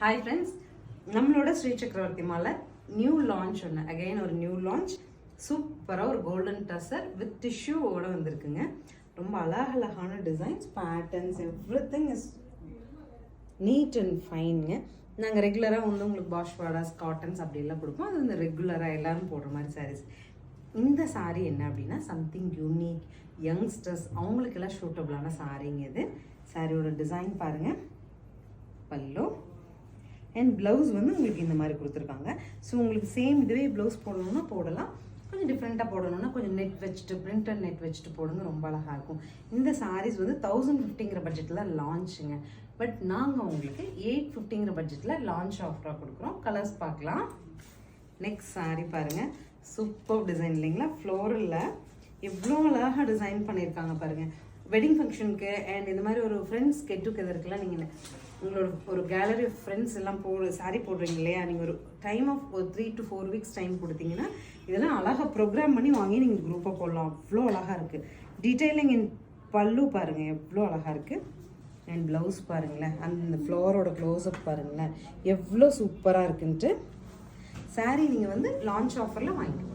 Hi friends, நம்மளோட ஸ்ரீ சக்கரவர்த்தி மாலை new launch ஒன்று அகைன் ஒரு நியூ லான்ச். சூப்பராக ஒரு கோல்டன் டசர் வித் டிஷ்யூவோட வந்திருக்குங்க. ரொம்ப அழகழகான designs, patterns, everything is neat and ஃபைனுங்க. நாங்கள் ரெகுலராக வந்து உங்களுக்கு பாஷ்வாடாஸ், காட்டன்ஸ் அப்படிலாம் கொடுப்போம். அது வந்து ரெகுலராக எல்லோரும் போடுற மாதிரி சாரீஸ். இந்த சாரீ என்ன அப்படின்னா சம்திங் யூனிக், யங்ஸ்டர்ஸ் அவங்களுக்கெல்லாம் சூட்டபுளான சாரீங்க இது. சாரியோட டிசைன் பாருங்கள், பல்லு அண்ட் ப்ளவுஸ் வந்து உங்களுக்கு இந்த மாதிரி கொடுத்துருக்காங்க. ஸோ உங்களுக்கு சேம் இதுவே ப்ளவுஸ் போடணுன்னா போடலாம், கொஞ்சம் டிஃப்ரெண்ட்டாக போடணுன்னா கொஞ்சம் நெட் வச்சுட்டு பிரிண்டட் நெட் வச்சுட்டு போடுங்க, ரொம்ப அழகாக இருக்கும். இந்த சாரீஸ் வந்து 1050ங்கிற பட்ஜெட்டில் லான்ச்சுங்க. பட் நாங்கள் உங்களுக்கு 850ங்கிற பட்ஜெட்டில் லான்ச் ஆஃபராக கொடுக்குறோம். கலர்ஸ் பார்க்கலாம். நெக்ஸ்ட் சாரீ பாருங்கள், சூப்பர் டிசைன் இல்லைங்களா? ஃப்ளோரலில் எவ்வளோ அழகாக டிசைன் பண்ணியிருக்காங்க பாருங்கள். வெட்டிங் ஃபங்க்ஷனுக்கு அண்ட் இந்த மாதிரி ஒரு ஃப்ரெண்ட்ஸ் கெட் டுகெதருக்குலாம் நீங்கள் உங்களோட ஒரு கேலரி ஆஃப் ஃப்ரெண்ட்ஸ் எல்லாம் சாரீ போடுறீங்க இல்லையா? நீங்கள் ஒரு டைம் ஆஃப் ஒரு 3 to 4 weeks டைம் கொடுத்தீங்கன்னா இதெல்லாம் அழகாக ப்ரோக்ராம் பண்ணி வாங்கி நீங்கள் குரூப்பாக போடலாம். அவ்வளோ அழகாக இருக்குது. டீட்டெயிலிங் இன் பல்லு பாருங்கள், எவ்வளோ அழகாக இருக்குது. அண்ட் ப்ளவுஸ் பாருங்களேன், அந்த ஃப்ளவரோட க்ளோஸ்அப் பாருங்களேன், எவ்வளோ சூப்பராக இருக்குன்ட்டு. சாரீ நீங்கள் வந்து லான்ச் ஆஃபரில் வாங்கிக்கலாம்.